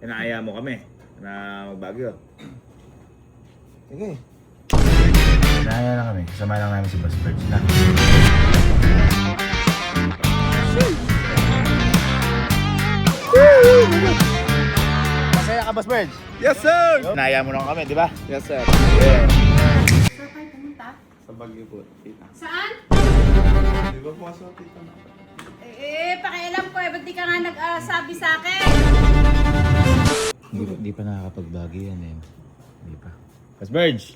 Inaaya mo kami na mag-Baguio. Sige. Inaaya lang kami. Kasama lang namin si Boss Birds na. Masaya ka, Boss Birds? Yes, sir! Inaaya mo lang kami, di ba? Yes, sir. Yeah. Saan kayo pumunta? Sa Baguio po, tita. Saan? Di ba po sa tita na? Pakialam ko ba't di ka nga nagsabi sa akin? Hindi pa nakakapag-Baguio yan eh. Hindi pa. Boss Birds!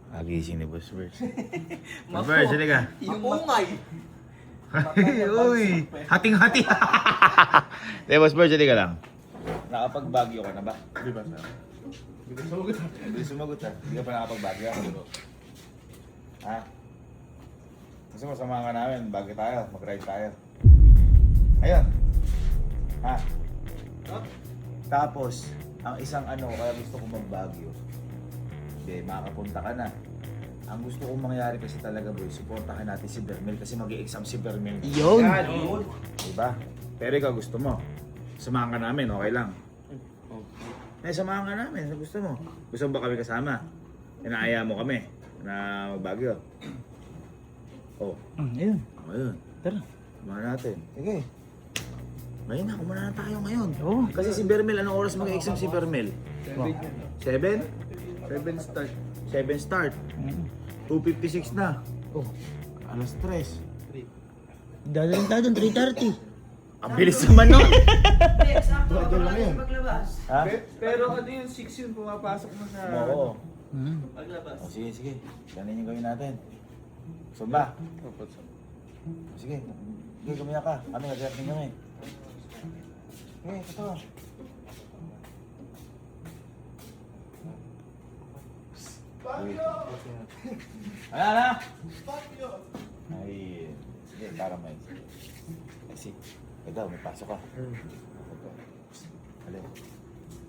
Agising ni Boss Birds. Boss Birds, hindi ka. Yung umay! Uy! Hating-hati! Hindi, Boss Birds, hindi ka lang. Nakapag-Baguio ka na ba? Di ba, sir? Hindi ko sumagot. Hindi sumagot ha. Hindi ka pa nakapag-Baguio. Ha? Gusto mo samahan ka namin, Baguio tayo, mag-ride tayo. Ayun. Ha? Tapos, ang isang kaya gusto ko mag-Baguio. Hindi, makakapunta ka na. Ang gusto kong mangyari kasi talaga boy, supportahan natin si Bermel kasi mag-i-exam si Bermel. Yun! Diba? Pero ikaw gusto mo. Samahan ka namin, okay lang. Samahan ka namin, gusto mo. Gusto mo ba kami kasama? Inaaya mo kami na mag-Baguio. Oh. Ayun. Ayun. Tara. Samahan natin. Sige. Ngayon na, kumana na tayo ngayon. Oo. Kasi si Bermel, anong oras mag-exam si Bermel? 7? 7 start. 7 start. 2:56 na. Oh. Alas 3. Dadaling tayo doon, 3:30. Ang bilis naman nun. Sakto lang yun. paglabas. Ha? Pero ano yung 6 yun, pumapasok mo sa... Oo. Paglabas. Oh, sige, sige. Ganun yung gawin natin. Gusto ba? Opo, sir. Sige. Sige, gumiya ka. Kami, nag-reacting kami. Sige, totoo. Ano? Ay, sige, para may... Ay, ikaw, may pasok ka. Halika.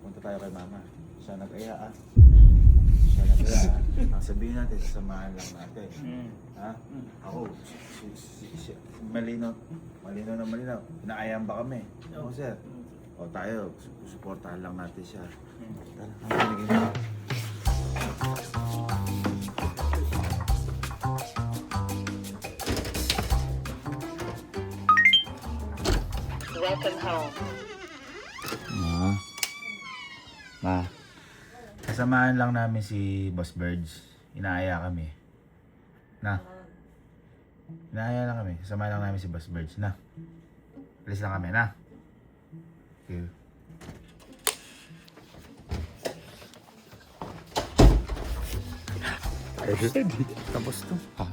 Punta tayo kay mama. Siya nag-aya ah. Siya nag-aya ah. Ang sabihin natin, sasamahan lang natin. Ha? Ako, malinaw. Malinaw na malinaw. Inaayan ba kami? Oo, sir. O tayo, suportahan lang natin siya. Tara, ang pinigin mo. Welcome home. Ma, kasamahan lang namin si Boss Birds. Inaaya kami. Na. Inaaya lang kami. Kasamahan lang namin si Boss Birds. Na. Alis lang kami, na. Okay. Tapos to. Ha?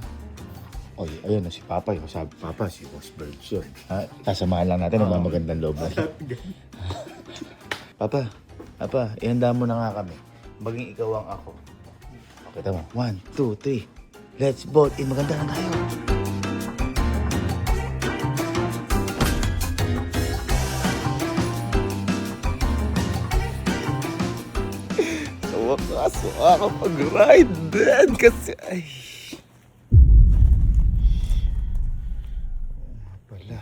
Oy, ayun na si Papa yun. Sabi Papa, si Boss Birds yun. Ha? Kasamahan lang natin. Ang magandang loob natin. Papa, ihanda mo na nga kami. Maging ikaw ang ako. Okay, tama. 1, 2, 3. Let's vote in. Maganda na tayo. Sa wakas, makakapag-ride din kasi ay... Wala.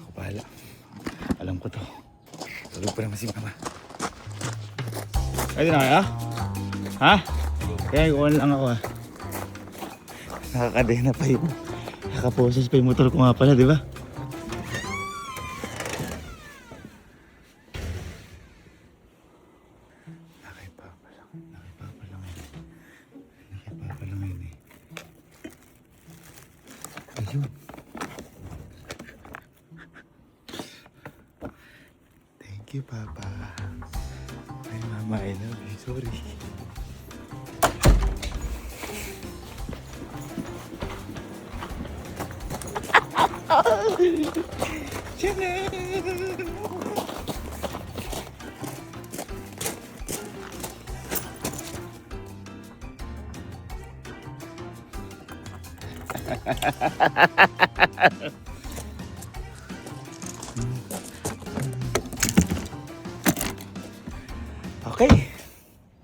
Ako bahala. Alam ko to. Tulog pa naman si mama. Pwede na kaya? Ha? Kaya ikuhan lang ako ha. Nakakadena pa yun. Nakaposes pa yung motor ko nga pala, di ba? Nakipapa lang yun eh. Ayun. Thank you, Papa. Ay, Mama, I love you. Sorry. Okay,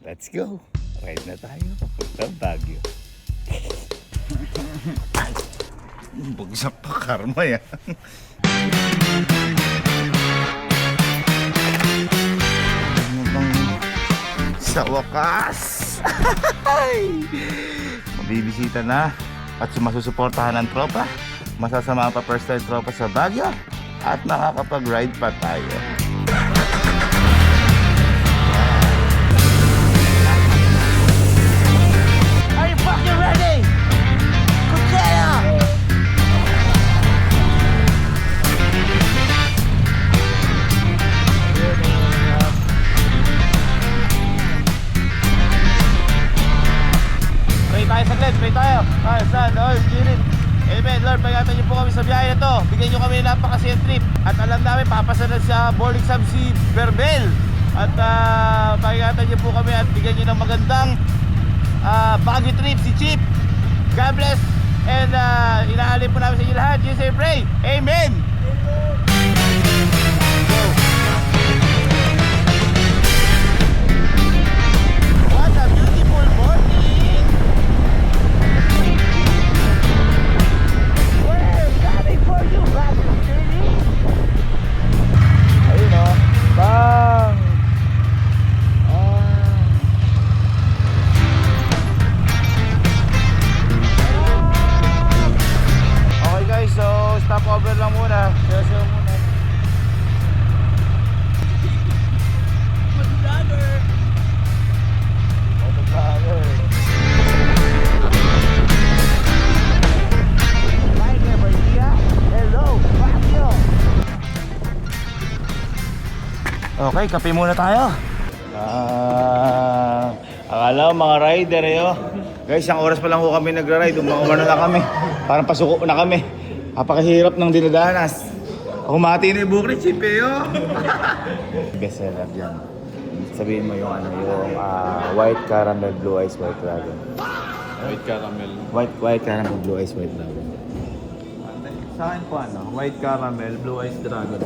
let's go. Ride na tayo. Papunta Baguio. Bagsak pa karma yan. Ano bang sa wakas? Mabibisita na at masusuportahan ng tropa. Masasama pa first time tropa sa Baguio at makakapag-ride pa tayo. Are you fucking ready? Kuchera! Pray tayo saglit, pray tayo. Ay, Son, Lord, Spirit. Amen. Lord, pagkatan niyo po kami sa biyahe na to. Bigyan niyo kami ng napaka-safe trip. At alam namin, papasalan sa board exam si Berbel. At pagkatan niyo po kami at bigyan niyo ng magandang Baguio trip si Chip. God bless. And inaalin po namin sa inyo lahat. Jesus, I pray. Amen. What a beautiful morning. We're coming for you, Baguio City. Ayun o. Bang! Okay guys, so stop over lang muna. Sayo muna. Motovlogger. Hi there, Maria. Hello, Baguio. Okay, kape muna tayo. Akala ko mga rider Guys, isang oras pa lang ko kami nagra-ride. Umano na kami. Parang pasuko na kami. Napakahirap ng dinadanas. Humati na yung buhok ni Chip Best seller dyan. Sabihin mo yung white caramel, blue ice, white dragon. White caramel. White caramel, blue ice, white dragon. Sa akin po white caramel, blue ice dragon.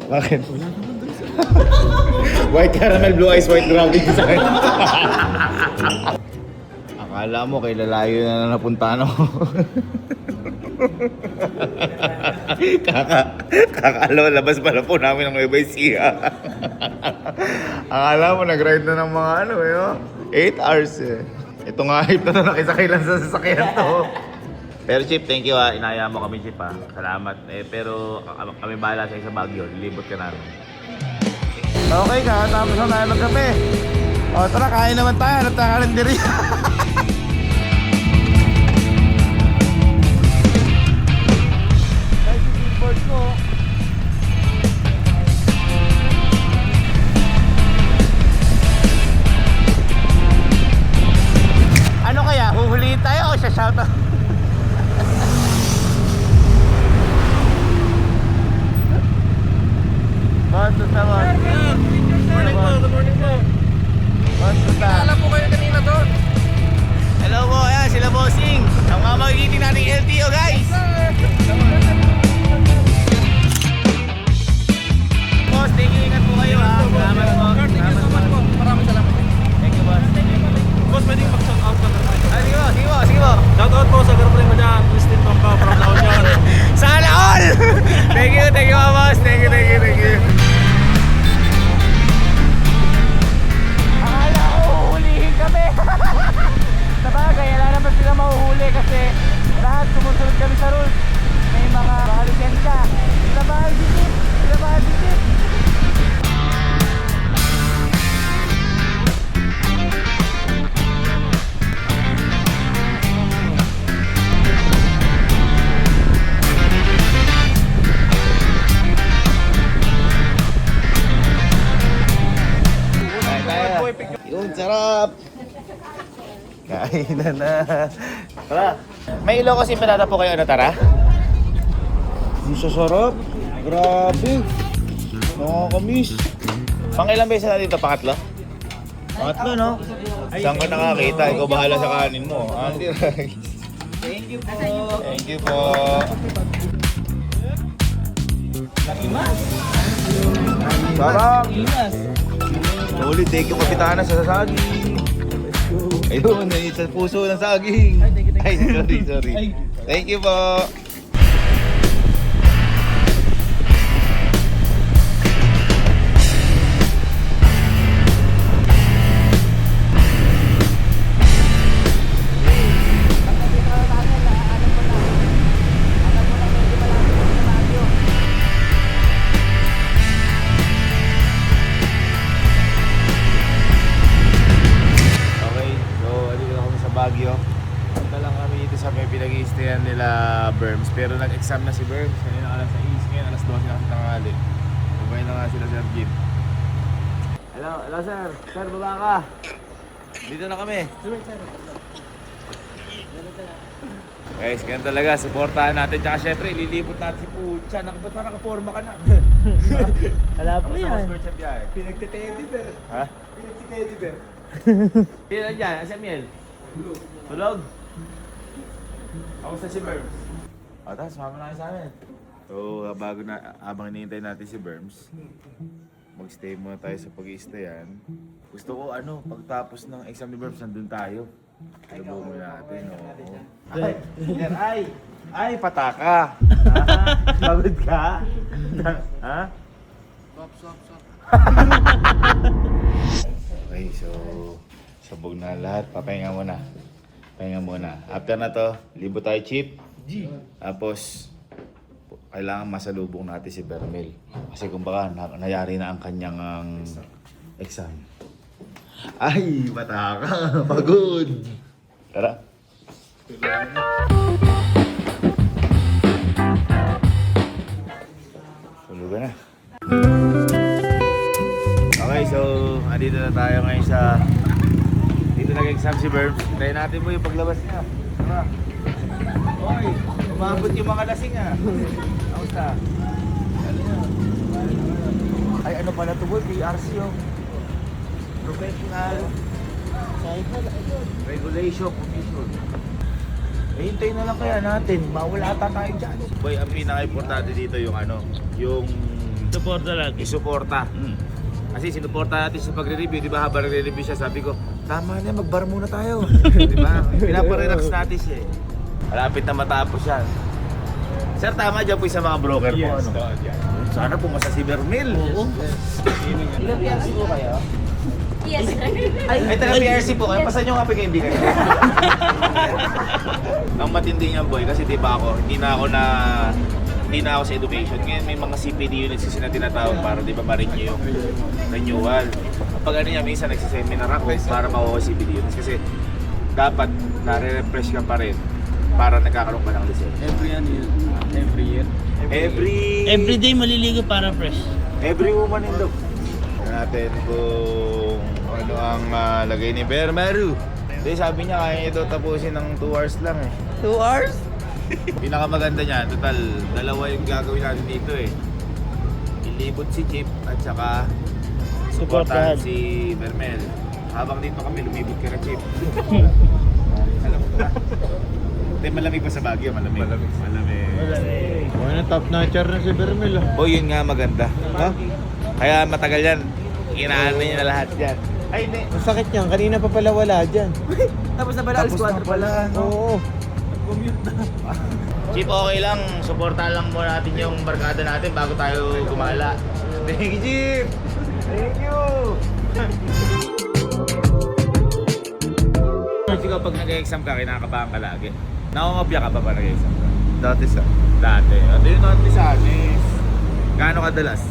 Bakit? White caramel, blue ice, white dragon sa akin. Akala mo kay lalayo na napuntahan ako. Kakalo, labas pala po namin ng Nueva Ecija. Akala mo nag-ride na ng mga 8 hours Ito nga, hype na nakisakay lang sa sasakyan to. Pero Chip, thank you inaya mo kami Chip Salamat. Pero kami bahala sa Baguio, lilibot ka namin. Okay, kakatapos na tayo magkape. O tara, kain naman tayo. Hanap tayo kalenderya. Guys, yung billboard ko. Ano kaya? Huhulihin tayo o siya shoutout? Bantos naman. Morning po, good morning po. Bantos na. Alam po kayo kanina doon. Hello po, ayan sila bossing. Ang mga magigiting nating LTO guys. Boss, thank you, ingat po kayo ha. Salamat po. Thank you so much po. Maraming salamat. Thank you boss. Boss, pwedeng mag-shout out ka na. Sige po. Shout out po sa girlfriend mo dyan, Christine Pampa from La Union. Sana all! Thank you boss. Thank you. Akala ko huhulihin kami. Sabagay, wala naman sila mahuhuli kasi lahat sumusunod kami sa rules. May mga lisensya. Sabahal si Chip. Yun, sarap! Kain na. Tara. May ilaw kasi pinata po kayo, tara? Yung sarap. Grabe. Nakakamiss. Pang ilang beses na dito? Pangatlo? Pangatlo, no? Saan ka nakakita? Ikaw bahala sa kanin mo. Andy Rice. Thank you po. Sarap. Ulit, thank you kapitana sa sasagi. Let's go. Ayun, sa puso ng saging. Ay, sorry. Thank you po. Okay, so andito na kami sa Baguio. Punta lang kami dito sa may pinag-i-stayan nila Berms. Pero nag-exam na si Berms. Kanina alas 6, ngayon alas 12 na kasi tanghali. Babay na nga sila Sir Jim. Hello sir. Sir, baba ka. Dito na kami. Guys, ganyan talaga. Supportahan natin. Tsaka syempre, ililibot natin si Pucha. Ba't pa nakaporma ka na? Wala po yan. Pinagtiteddy bear. Ha? Pinagtiteddy bear. Sino dyan? Asa Miel? Tulog? Ako sa si Berms. O, tapos sumama na kayo sa amin. So, habang hinihintay natin si Berms, mag-stay muna tayo sa pag-i-stayan. Gusto ko, pagtapos ng exam ni Berms, nandun tayo. Labo mo natin, oo. Ay, pataka. Pagod ka? Ha? Swap. Okay, so sabog na lahat. Papahinga muna. After na to, libo tayo chip. Tapos, kailangan masalubong natin si Bermel. Kasi kumbaga, nayari na ang kanyang exam. Ay, mataka. Pagod. Tara. Tulugan na. Okay, so andito na tayo ngayon sa dito nag-exam si Berms. Hintayin natin mo yung paglabas niya. Tara. Hoy, umabot yung mga lasing Kamusta? Ay, ano pala ito boy? PRC Professional Regulation Commission. Hintayin na lang kaya natin. Mawala ata tayo dyan. Boy, ang pinaka-importante dito yung yung Suporta lagi. isuporta. Kasi sinuporta natin sa pagre-review, di ba? Habang nagre-review siya, sabi ko, tama na, mag-bar muna tayo. Di ba? Pinaparelax natin siya eh. Malapit na matapos yan. Sir, tama dyan po sa mga broker po. Yes, Sana pumasa si Bermil. Oo. Ilang PRC po kayo? Yes, sir. Ay, taga PRC po kayo. Pasan nyo nga kaibigan. Ang matindi niyan boy, kasi di ba hindi na ako sa education. Ngayon may mga CPD units kasi na tinatawag para di ba ma-renew yung renewal. Kapag ano niya, minsan nagsiseminar ako para makuha CPD units kasi dapat nare-refresh ka pa rin para nagkakaroon ka ng lisensya. Every year. Every day maliligo para fresh. Every woman in love. Natin kung ano ang lagay ni Bermaru. Hindi, sabi niya kaya ito tapusin ng 2 hours lang eh. 2 hours? Pinakamaganda niya, total, dalawa yung gagawin natin dito eh. Ilibot si Chip at saka supportahan Supportahan. si Bermel. Habang dito kami, lumibot ka na Chip. Alam mo ba? Hindi, malamig pa sa Baguio, malamig. Malamig. Oh, na top notcher na si Bermel. O yun nga maganda. Ha? Kaya matagal yan. Inaano niya na lahat yan. Ay, hindi. Masakit yan, kanina pa pala wala dyan. Tapos na pala, no? Oo. Chip, okay lang. Suportahan lang muna natin yung barkada natin bago tayo gumala. Thank you, Chip! Thank you! Ikaw, pag nag-exam ka, kinakabahan ka lagi. Nakangopya ka ba pa nag-exam ka? Dati sa. Dati. Ito yung natin sa anis. Gaano kadalas?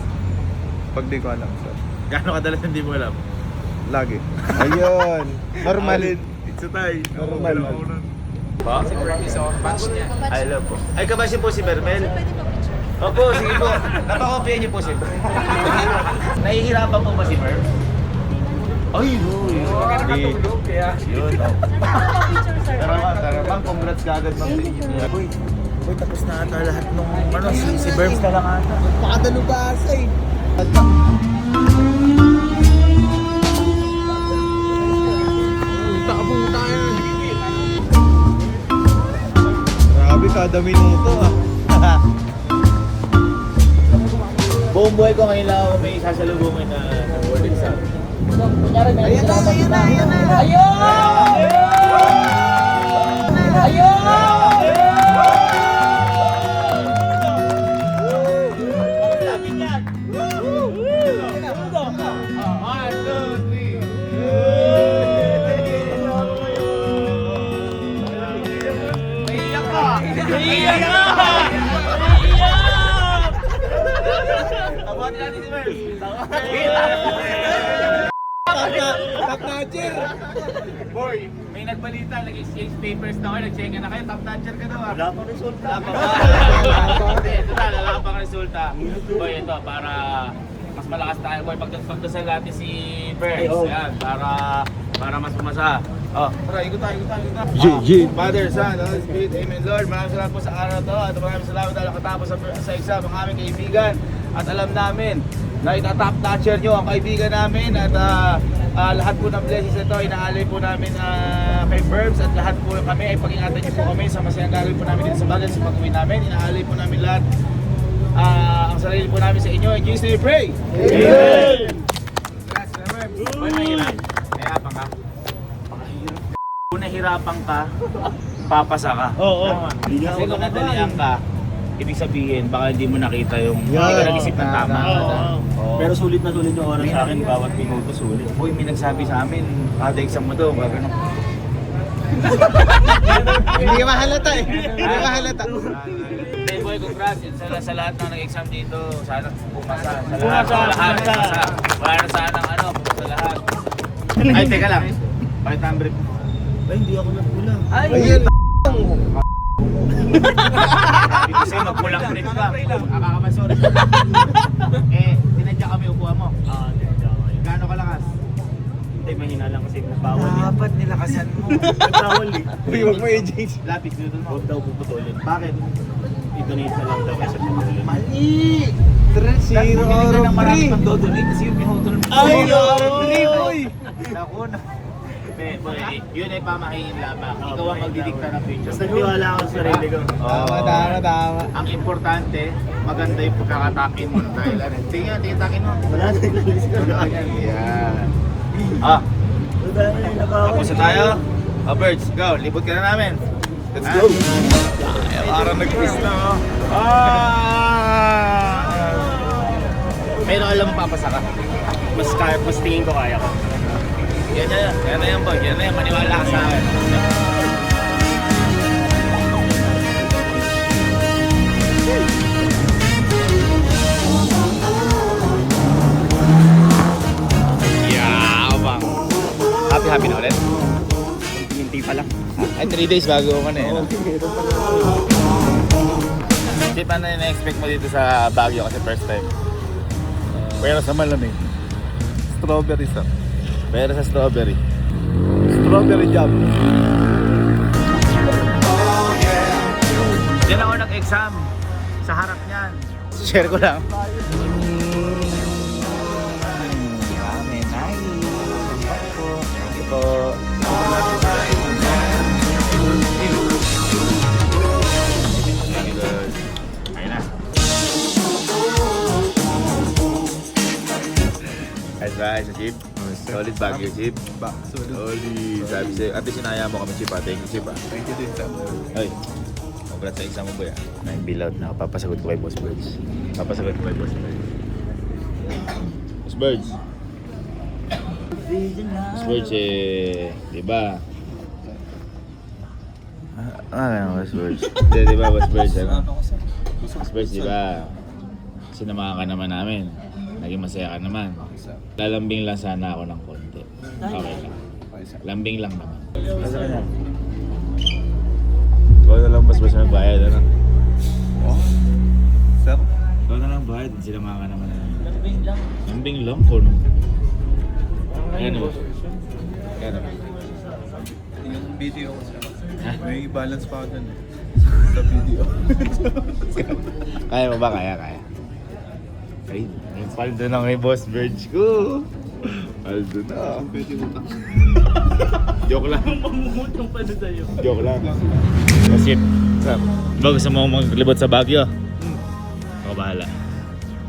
Pag di ko alam sir. Gaano kadalas hindi mo alam? Lagi. Ayun. Normal. It's a tie. Normal. Pa? Si Bernie sa batch niya. I love po. Ay, kabasya po si Bermel. Opo, sige po. Napakopya niyo po si Bermel. Nahihirapan po ba si Berm? Ay, yun. Nakatulog kaya. Yun. Tara ma'am, congrats ka agad ma'am sa inyo. Uy, tapos na ata lahat nung si Berms na lang ata. Pakadalubasa eh. Takabong tayo. Grabe, kada minuto Buong buhay ko ngayon lang ako may sasalubungin na board exam. Boy, may nagbalita, nag-exchange papers na kayo, nag-check na kayo, top notcher ka daw ah. Wala pang resulta. Hindi, total, wala pang resulta. Boy, ito, para mas malakas tayo, boy, pagdasal natin si Burns, yan, para mas pumasa. Oh, tara, ikot tayo. Father, Son, Holy Spirit, Amen, Lord. Maraming salamat po sa araw to at maraming salamat dahil nakatapos sa exam ang aming kaibigan. At alam namin na itatop notcher nyo ang kaibigan namin at lahat po ng blessings ito, inaalay po namin kay Burbs at lahat po kami ay pag-ingatan niyo po kami sa masayang gagawin po namin dito sa bagay sa pag-uwi namin. Inaalay po namin lahat ang sarili po namin sa inyo. In Jesus' name we pray! Amen! Boy, mahirap. Nahirapan ka? Kung nahirapan ka, papasa ka. Oo. Kasi kung nadalian ka, ibig sabihin, baka hindi mo nakita yung hindi ka nag-isip ng tama. Oo. Pero sulit na sulit yung oras sa akin, bawat minuto sulit. Boy, may nagsabi sa amin, kada exam mo daw, gano'n. Hindi ka mahalata eh. Hindi ka mahalata. Hey boy, congrats sa lahat ng nag-exam dito. Sana pumasa. Sa Pumasa, lahat. pumasa. Wala na sanang pumasa lahat. Ay, teka lang. Bakit ang brief? Ay, hindi ako nagkulang. Ayun. Dito sa'yo, magkulang brief ka. Akakamasori. Tinadya kami upuan mo. Gaano kalakas? Hindi, mahina lang kasi bawal eh. Dapat nilakasan mo. Bawal eh. Uy, wag mo i-jinx. Lapis dito mo. Huwag daw puputulin. Bakit? I-donate na lang daw kasi puputulin. Mali! 3-0 Bumili ka ng marami or pang dodonate kasi yung pinutol mo. Ay, oo! Uy! Naku na. Boy, yun ay pamahiin lamang. Ikaw ang magdidikta ng picture. Basta nagtiwala ako sa sarili ko. Tama. Ang importante, maganda yung pagkakatakin mo. Dahil ano, tingnan, takin mo. Wala na naglalis ko. Yan. Wala na yung nakawa. Tapos na tayo. Birds, go. Libot ka na namin. Let's go. Parang nag-quiz na, oh. Pero alam mo, papasa ka. Mas tingin ko kaya ko. Yan na yan, boy. Yan na yan. Maniwala ka sa akin. Bang. Happy na ulit? Minti pa lang. Ay, 3 days bago ako na yun. Chip, ano yung na-expect mo dito sa Baguio kasi first time? Pero sa malamig. Strawberry sa. Pero sa strawberry. Strawberry jam. Diyan ako nag-exam. Sa harap niyan. Share ko lang. Thank you po. Ayun na. Ayos ba? Ayos na, Chip? Solid Baguio, Chip. Solid. Sabi sa'yo. At least sinaya mo kami, Chip. Thank you, Chip. Thank you din sa. Ay, congrats sa exam mo, boy. May bill-out na ako. Papasagot ko kay Boss Birds. Boss Birds. Boss Birds, diba? Boss Birds. Diba, Boss Birds, Boss Birds, diba? Sinamahan ka naman namin. Naging masaya ka naman. Lalambing lang sana ako ng konti. Okay lang. Lambing lang naman. Basta ka na. Ikaw na lang basta magbayad, ano? Oh? Sir? Ikaw na lang bayad, sinamahan ka naman namin. Lambing lang ko, no? Ano ba? Ano ba? Yung video. Ha? May balance pa ako dun eh. Sa video. Kaya mo ba? Kaya. Ay, may paldo na kay Boss Birds ko. Paldo na. Pwede mo na. Joke lang. Mamumutong pa na sa'yo. Joke lang. Kasi, ba gusto mo maglibot sa Baguio? Ako bahala.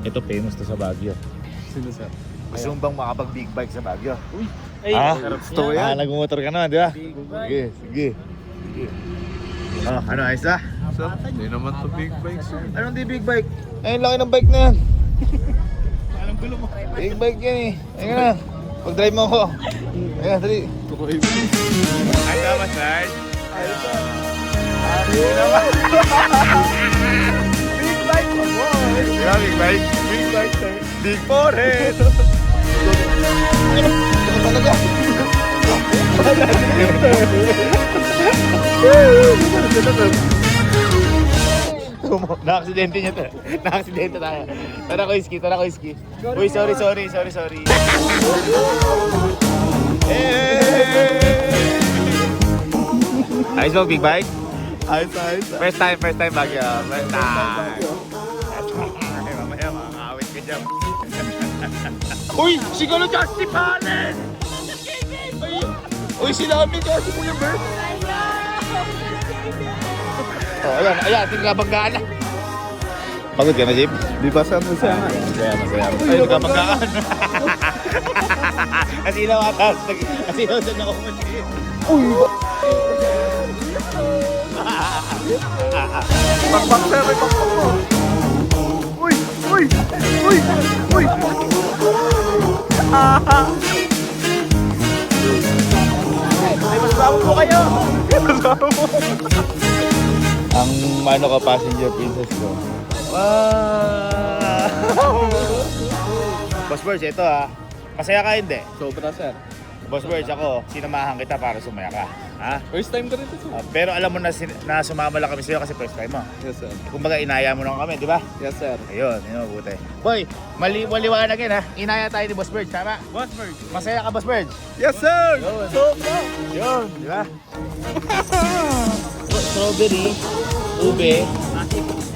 Ito famous to sa Baguio. Sino sir? Gusto mo bang makapag big bike sa Baguio? Ay, sarap niya. nagmumotor ka naman, di ba? Sige, sige. Oh, ano, ayos na? Sir, hindi naman to big bikes. Anong di big bike? Ayun, laki ng bike na yan. Anong gulo mo? Big bike yan eh. Ayun na. Pag-drive mo ako. Ayun, dali. Ay, tama, Sarge. Ayos na. Ayos naman. Big bike mo, boy. Diba, big bike? Big bike, sir. Big forehead. Ano talaga? Na-aksidente niya to. Na-aksidente tayo. Tara ko iski, tara ko iski. Uy, sorry. Ayos mo, big bike? Ayos. First time Baguio. First time. Ay, mamaya, makakawit ka dyan. Uy, siguro Justin Palen! Uy, sinabi ka si Kuya Bert. Oh, ayan, tinagabanggaan na. Pagod ka na, Jeep? Di ba sir, masaya? Masaya. Ay, nagabanggaan. Kasi inawatas. Kasi inawatas ako mo, Jeep. Pakpak sir, may pakpak mo. Uy! Ay, mas bago po kayo. Ang ano ka, passenger princess ko. Wow! Boss Birds, ito ha. Masaya ka hindi? Sobra sir. Boss Birds, ako, sinamahan kita para sumaya ka. Ha? First time ko rin ito sir. Pero alam mo na, na sumama lang kami sa'yo kasi first time mo. Yes sir. Kumbaga, inaya mo lang kami, di ba? Yes sir. Ayun, yun mabuti. Boy, maliwanag yun ha. Inaya tayo ni Boss Birds, tama? Boss Bird. Masaya ka, Boss Birds? Yes sir! Sobra! Yun, di ba? Strawberry, ube,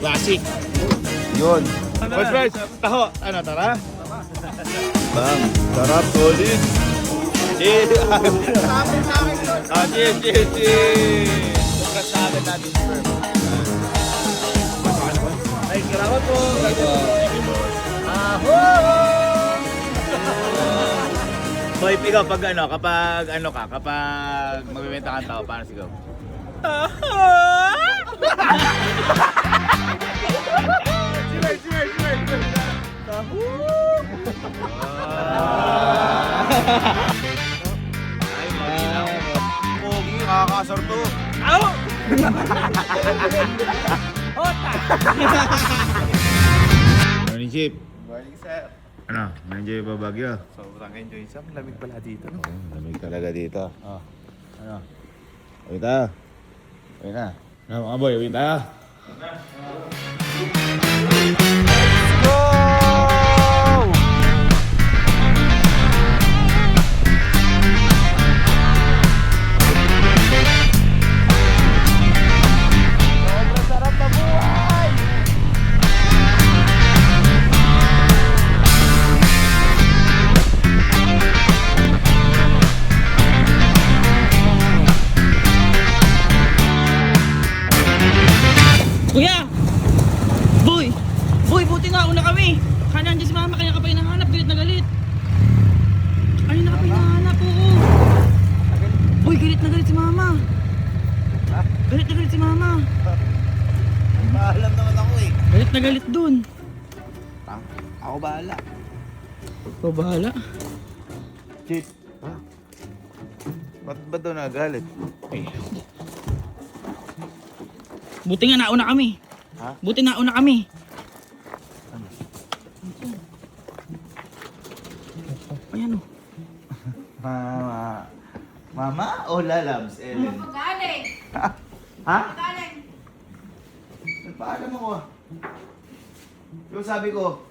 classic. Yun. Boss Birds, taho. Ano, tara? Bang, sarap, solid. Cheers! Cheers! Kasama natin, sir. Ay, salamat po. Boy, ikaw kapag magbibenta kang tao, paano sigaw? Ay, maginaw. Pogi, kakakasar to. Aw! Hota! Morning, Chip. Morning sir. Ano, na-enjoy ba Baguio? Sobrang enjoy sir. Lamig pala dito. No? Lamig talaga dito. Oh. Ano? Uwi tayo. Uwi na. Ano mga boy, uwi tayo. Kuya! Boy! Boy, buti nga una kami! Kaya nandiyan si mama, kaya ka pa hinahanap, galit na galit. Ay, na ka pa hinahanap, oo. Boy, galit na galit si mama. Galit na galit si mama. Paalam naman ako eh. Galit na galit dun. Ako bahala. Ikaw bahala. Chip. Ha? Ba't ba daw nagalit? Buti nga nauna kami. Ha? Buti nauna kami. Ayan o. Mama o lalabs, Ellen? Magaling. Ha? Magaling. Paalam ako ah. Yung sabi ko,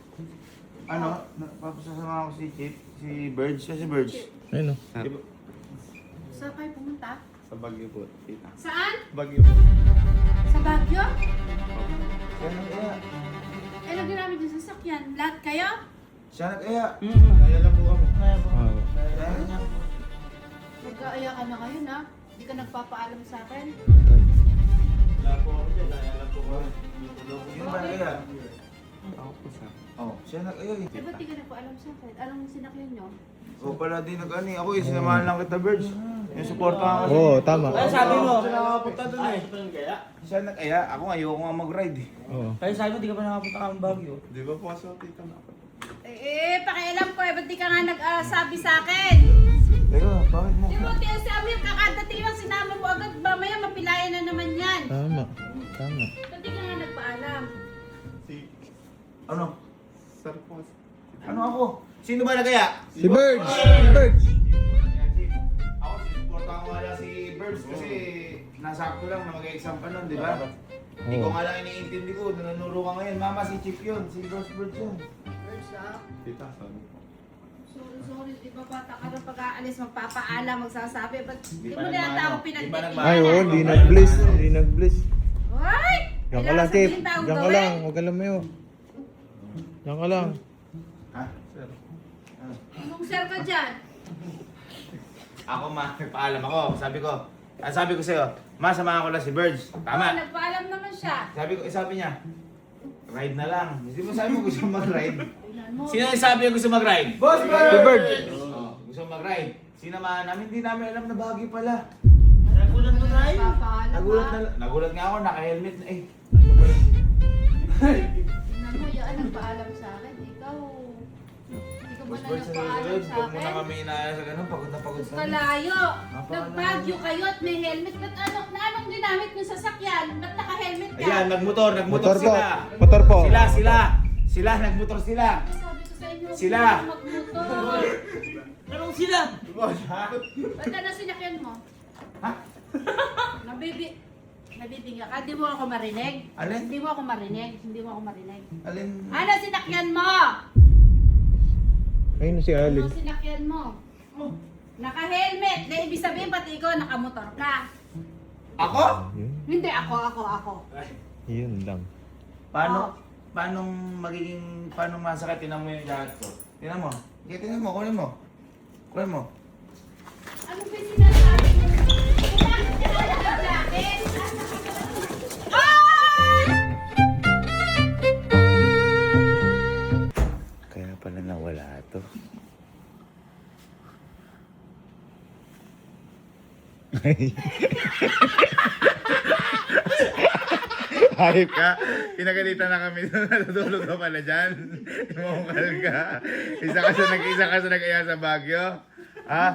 papasasama ko si Chip, si Birds, si Birds. Ayun o. Diba? Saan kayo pumunta? Sa Baguio po. Tita. Saan? Baguio po. Sa Baguio? Siya nag-aya. Eh, lagi namin yung sasakyan. Lahat kayo? Siya nag-aya. Naya lang po kami. Naya niya. Nag-aaya ka na ngayon, ha? Hindi ka nagpapaalam sa akin. Wala po ako dyan, naya lang po kami. Yun ba nag-aya? Ako po sir. Oh. Siya nag-aya eh. Eh, ba't di ka nagpaalam sa akin? Anong sinakyan nyo? O pala din nag-ani. Ako eh, sinamahan lang kita, Birds. Yung supportahan ko. Oo, tama. Kaya sabi mo, Siya nakapunta dun eh. Siya nag-aya. Ako ayoko nga mag-ride eh. Oo. kaya sabi mo, di ka pa nakapunta kang Baguio. Di ba po sa tita na? Pakialam ko eh, ba't di ka nga nagsabi sa akin? Teka, bakit mo? Di mo, si Amir, kakadating lang sinama mo agad, mamaya mapilayan na naman yan. Tama. Tama. Ba't di ka nga nagpaalam? Ano? Sir po. Ano ako? Sino ba nag-aya? Si Birds! Si Birds! Ako, sinuportahan ko nga lang si Birds kasi nasakto lang na mag-exam pa nun, di ba? Hindi ko nga lang iniintindi ko, nanunuro ka ngayon. Mama, si Chief yun, si Birds yun. Tita, sabi po. Sorry, di ba bata ka na pag-aalis, magpapaalam, magsasabi, ba't di pa mo na yata ako nagmano. pinagtitingan? Ay, oo, di nag-bliss. Di nag-bliss. Hoy! Diyan ka Kailangan lang, Tip. sabihin bago Diyan ka gawin. lang. Huwag ka lumayo. Diyan ka lang. Ha? Sir. Anong sir ka dyan? Ako ma, nagpaalam ako. Sabi ko sa'yo, ma, samahan ko lang si Birds. Tama. Nagpaalam naman siya. Sabi niya, ride na lang. Hindi mo sabi mo gusto mag-ride. Tingnan mo. Sino yung sabi niya gusto mag-ride? Boss Si Birds! Oo, gusto mag-ride. Sinamahan namin, hindi namin alam na bagay pala. Nagulat mo na yun. Nagpapaalam Nagulat nga ako, naka-helmet na eh. Tingnan mo, yan nagpaalam sa akin. Ikaw ba Boss na Birds, nagpaalam sa huwag mo na akin? kami inaaya sa ganun. Pagod na pagod kami. Kalayo. Napakalayo. Nagbagyo kayo at may helmet. Ba't anong ginamit mo sa sakyan? Ba't naka-helmet ka? Ayan, nagmotor Motor po. sila. Motor po. Sila, nagmotor sila. Sabi ko sa inyo, Sila. huwag magmotor. Anong sila? Ha? Ba't ka na sinakyan mo? Ha? Nabibigyan ka? Hindi mo ako marinig? Alin? Hindi mo ako marinig? Hindi mo ako marinig? Alin? Ano sinakyan mo? Ayun si Alin. Ano sinakyan mo? Naka-helmet. Na ibig sabihin pati ikaw nakamotor ka. Ako? Yun. Hindi, ako. Yun lang. Paano masakit? Tinan mo yung jacket ko. Tinan mo. Okay, tinan mo, kunin mo. Kunin mo. Ano ba yung sinasabi mo? Bakit ka na nag-jacket? Kaya pala nawala to. Hayop ka. Pinagalitan na kami doon. Natutulog ka pala dyan. Imongal ka. Isa ka sa nag-aya sa Baguio. Ha?